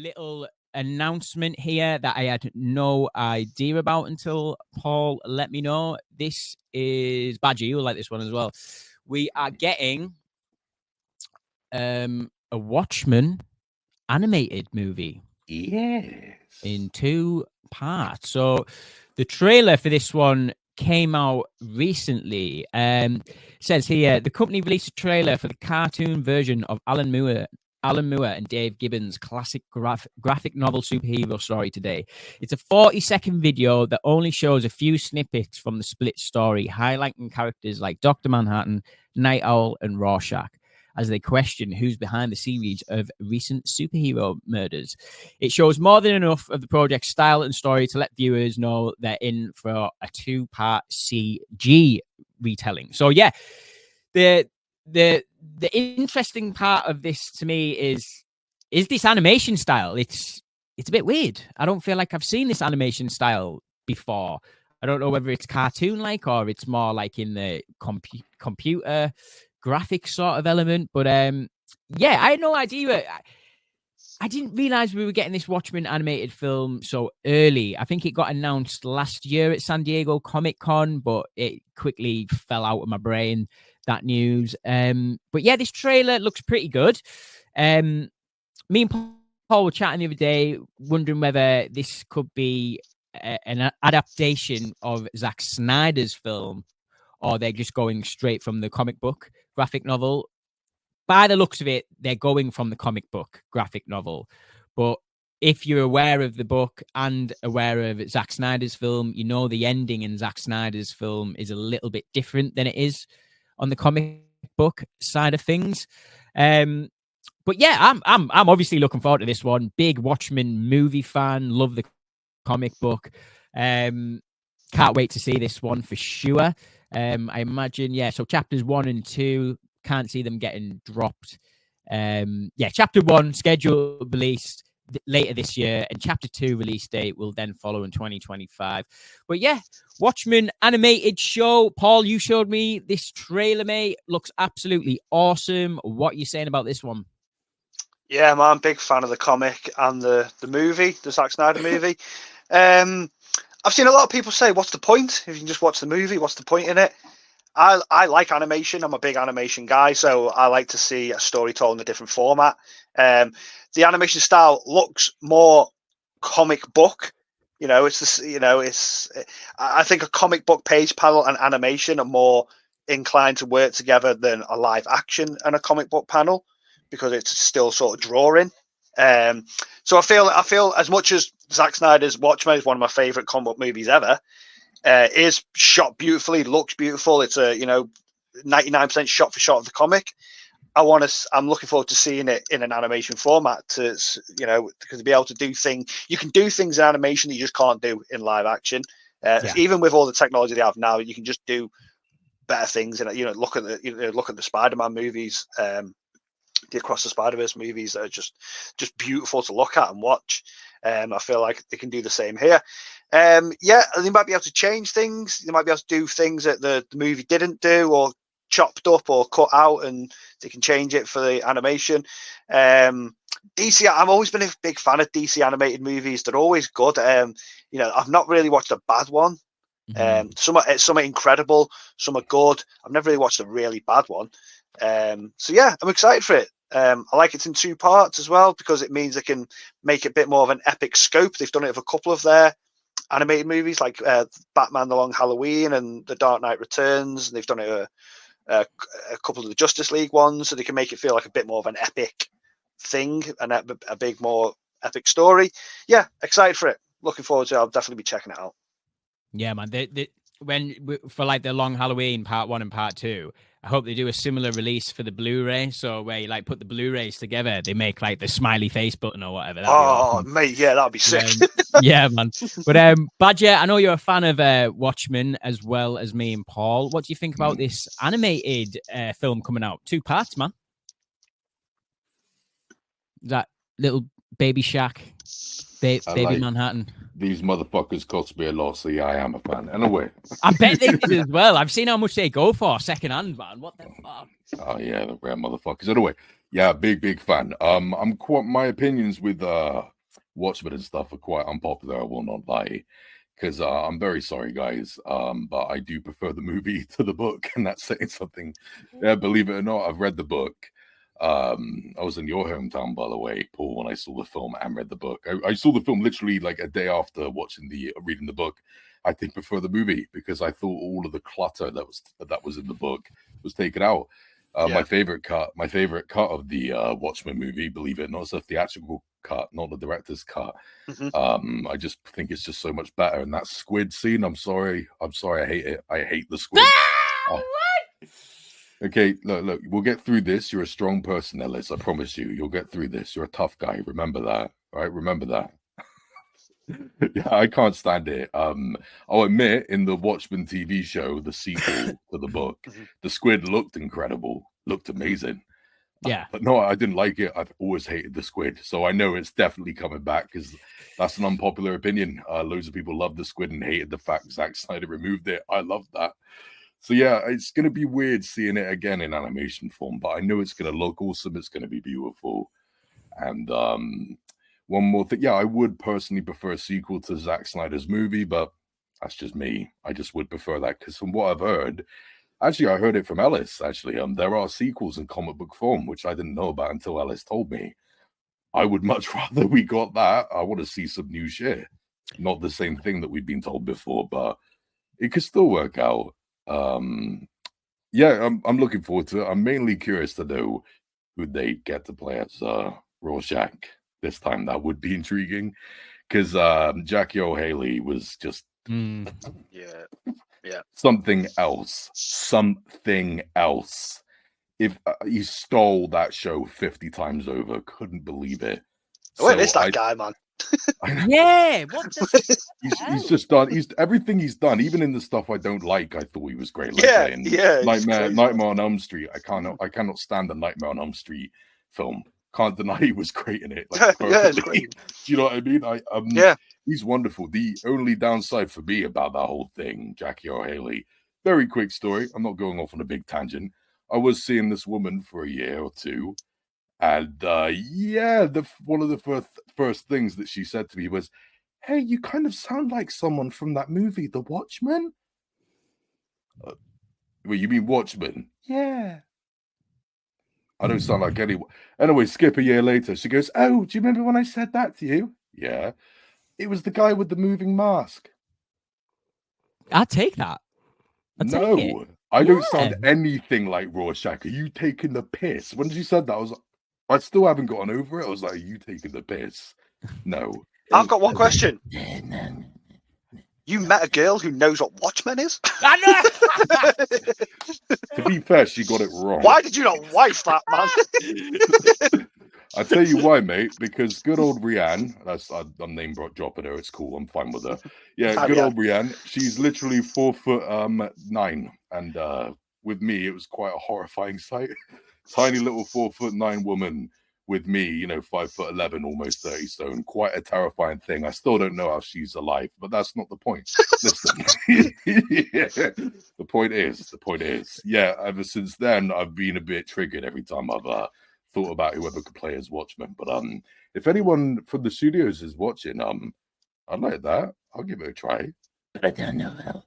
little announcement here that I had no idea about until Paul let me know. This is Badger. You'll like this one as well. We are getting a Watchmen animated movie. Yes. In 2 parts. So the trailer for this one came out recently. Says here, the company released a trailer for the cartoon version of Alan Moore and Dave Gibbons' classic graphic novel superhero story today. It's a 40-second video that only shows a few snippets from the split story, highlighting characters like Dr. Manhattan, Night Owl, and Rorschach as they question who's behind the series of recent superhero murders. It shows more than enough of the project's style and story to let viewers know they're in for a 2-part CG retelling. So yeah, the interesting part of this to me is this animation style. It's a bit weird. I don't feel like I've seen this animation style before. I don't know whether it's cartoon-like or it's more like in the computer graphic sort of element, but yeah, I had no idea. I didn't realize we were getting this Watchmen animated film so early. I think it got announced last year at San Diego Comic-Con, but it quickly fell out of my brain, that news. But yeah, this trailer looks pretty good. Me and Paul were chatting the other day, wondering whether this could be an adaptation of Zack Snyder's film, or they're just going straight from the comic book graphic novel. By the looks of it, they're going from the comic book graphic novel. But if you're aware of the book and aware of Zack Snyder's film, you know the ending in Zack Snyder's film is a little bit different than it is on the comic book side of things. But yeah, I'm obviously looking forward to this one. Big Watchmen movie fan, love the comic book. Can't wait to see this one for sure. I imagine, yeah, so chapters 1 and 2, can't see them getting dropped. Yeah, chapter 1 scheduled release later this year, and chapter 2 release date will then follow in 2025. But yeah, Watchmen animated show. Paul, you showed me this trailer, mate. Looks absolutely awesome. What are you saying about this one? Yeah, man, I'm a big fan of the comic and the movie, the Zack Snyder movie. I've seen a lot of people say, what's the point? If you can just watch the movie, what's the point in it? I like animation. I'm a big animation guy, so I like to see a story told in a different format. The animation style looks more comic book. You know, it's this. You know, I think a comic book page panel and animation are more inclined to work together than a live action and a comic book panel, because it's still sort of drawing. So I feel as much as Zack Snyder's Watchmen is one of my favorite comic book movies ever, is shot beautifully, looks beautiful. It's a 99% shot for shot of the comic. I'm looking forward to seeing it in an animation format because to be able to do things, you can do things in animation that you just can't do in live action. Even with all the technology they have now, you can just do better things. And look at the Spider-Man movies. The Across the Spider-Verse movies that are just beautiful to look at and watch. I feel like they can do the same here. They might be able to change things. They might be able to do things that the movie didn't do, or chopped up or cut out, and they can change it for the animation. DC, I've always been a big fan of DC animated movies. They're always good. I've not really watched a bad one. Some are incredible, some are good. I've never really watched a really bad one. So yeah, I'm excited for it. I like it's in 2 parts as well, because it means they can make it a bit more of an epic scope. They've done it with a couple of their animated movies, like Batman The Long Halloween and The Dark Knight Returns, and they've done it with a couple of the Justice League ones, so they can make it feel like a bit more of an epic thing and a big more epic story. Yeah, excited for it. Looking forward to it. I'll definitely be checking it out. Yeah, man. For like the Long Halloween part 1 and part 2, I hope they do a similar release for the Blu-ray. So where you like put the Blu-rays together, they make like the smiley face button or whatever. That'd be awesome. Mate, yeah, that'd be sick. Yeah, man. But Badger, I know you're a fan of Watchmen as well as me and Paul. What do you think about this animated film coming out? 2 parts, man. That little baby Shaq, baby Manhattan. These motherfuckers cost me a lot, so yeah, I am a fan. Anyway, I bet they did as well. I've seen how much they go for secondhand, man. What the fuck? Oh yeah, the rare motherfuckers. Anyway, yeah, big fan. My opinions with Watchmen and stuff are quite unpopular, I will not lie. Because I'm very sorry, guys, but I do prefer the movie to the book, and that's saying something. Yeah, believe it or not, I've read the book. I was in your hometown, by the way, Paul, when I saw the film and read the book. I saw the film literally like a day after reading the book. I think prefer the movie because I thought all of the clutter that was in the book was taken out. My favorite cut of the Watchmen movie, believe it or not, is a theatrical cut, not the director's cut. Mm-hmm. I just think it's just so much better. And that squid scene, I'm sorry, I hate it. I hate the squid. Okay, look, we'll get through this. You're a strong person, Ellis. I promise you. You'll get through this. You're a tough guy. Remember that, right? Remember that. Yeah, I can't stand it. I'll admit, in the Watchmen TV show, the sequel to the book, the squid looked incredible, looked amazing. Yeah. But no, I didn't like it. I've always hated the squid. So I know it's definitely coming back because that's an unpopular opinion. Loads of people love the squid and hated the fact Zack Snyder removed it. I love that. So yeah, it's going to be weird seeing it again in animation form, but I know it's going to look awesome. It's going to be beautiful. And one more thing. Yeah, I would personally prefer a sequel to Zack Snyder's movie, but that's just me. I just would prefer that because from what I've heard, actually, I heard it from Ellis, actually. There are sequels in comic book form, which I didn't know about until Ellis told me. I would much rather we got that. I want to see some new shit. Not the same thing that we've been told before, but it could still work out. Yeah, I'm looking forward to it. I'm mainly curious to know who they get to play as Rorschach this time. That would be intriguing because Jackie O'Haley was just something else. If he stole that show 50 times over, couldn't believe it. Where is that guy, man? Yeah, what the he's just done. Everything he's done, even in the stuff I don't like. I thought he was great. Like Nightmare on Elm Street. I cannot stand the Nightmare on Elm Street film. Can't deny he was great in it. Like, it's great. Do you know what I mean? He's wonderful. The only downside for me about that whole thing, Jackie O'Haley. Very quick story. I'm not going off on a big tangent. I was seeing this woman for a year or two. And one of the first things that she said to me was, "Hey, you kind of sound like someone from that movie, The Watchmen." Well, you mean Watchmen? Yeah. I don't sound like anyone. Anyway, skip a year later, she goes, "Oh, do you remember when I said that to you?" Yeah. It was the guy with the moving mask. I'll take that. I don't sound anything like Rorschach. Are you taking the piss? When she said that, I still haven't gotten over it. I was like, "Are you taking the piss?" No. I've got one question. You met a girl who knows what Watchmen is? I know. To be fair, she got it wrong. Why did you not wife that, man? I tell you why, mate. Because good old Rianne, I'm name dropping her. It's cool. I'm fine with her. Yeah, good old Rianne. She's literally 4'9", and with me, it was quite a horrifying sight. Tiny little 4'9" woman with me, 5'11", almost 30 stone. Quite a terrifying thing. I still don't know how she's alive, but that's not the point. Listen, the point is, yeah. Ever since then, I've been a bit triggered every time I've thought about whoever could play as Watchmen. But if anyone from the studios is watching, I'd like that. I'll give it a try. But I don't know how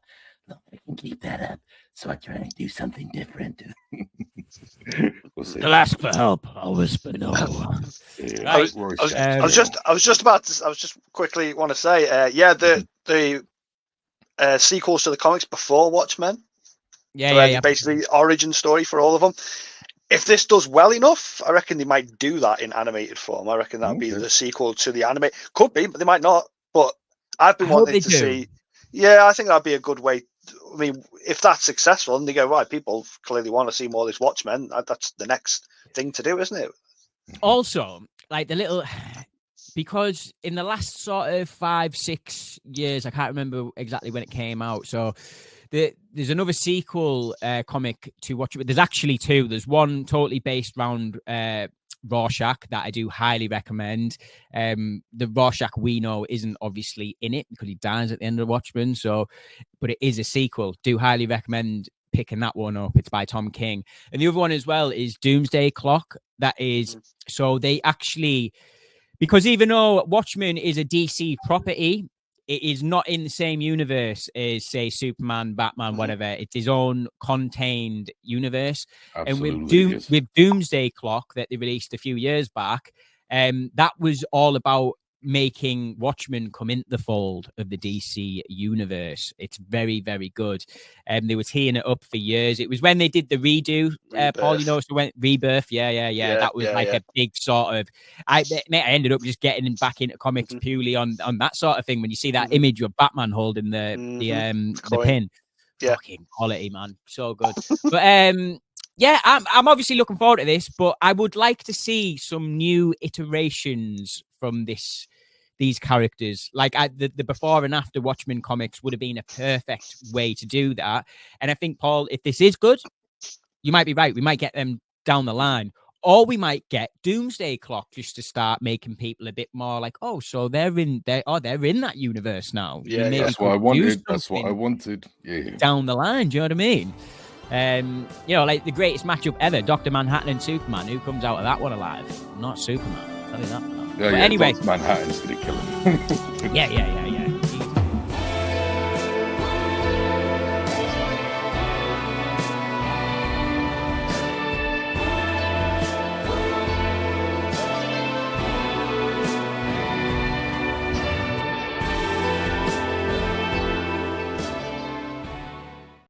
long I can keep that up, so I try and do something different. We'll see. They'll ask for help. I'll whisper no. Yeah, I was just quickly want to say, the sequels to the comics before Watchmen. Basically origin story for all of them. If this does well enough, I reckon they might do that in animated form. I reckon that would be the sequel to the anime. Could be, but they might not. But I've been wanting to see. Yeah, I think that'd be a good way. I mean, if that's successful and they go, right, people clearly want to see more of this Watchmen, that's the next thing to do, isn't it? Also, like because in the last sort of 5-6 years, I can't remember exactly when it came out. So there's another sequel comic to watch. There's actually two. There's one totally based around Rorschach that I do highly recommend. The Rorschach we know isn't obviously in it because he dies at the end of Watchmen. But it is a sequel. Do highly recommend picking that one up. It's by Tom King. And the other one as well is Doomsday Clock. That is, so they actually Because even though Watchmen is a DC property, it is not in the same universe as, say, Superman, Batman, whatever. It's his own contained universe. Absolutely. And with Doomsday Clock that they released a few years back, that was all about making Watchmen come into the fold of the DC universe. It's very, very good. They were teeing it up for years. It was when they did the redo, Paul, so went Rebirth. Yeah. That was a big sort of, I ended up just getting back into comics purely on that sort of thing. When you see that image of Batman holding the pin, fucking quality, man. So good. But yeah, I'm obviously looking forward to this, but I would like to see some new iterations from these characters. Like the before and after Watchmen comics would have been a perfect way to do that. And I think, Paul, if this is good, you might be right. We might get them down the line. Or we might get Doomsday Clock just to start making people a bit more like, oh, so they're in that universe now. Yeah, that's what I wanted. That's what I wanted. Yeah. Down the line, do you know what I mean? Like the greatest matchup ever, Dr. Manhattan and Superman. Who comes out of that one alive? Not Superman. I'll tell you that. Yeah, Anyway, Manhattan's gonna kill him. yeah.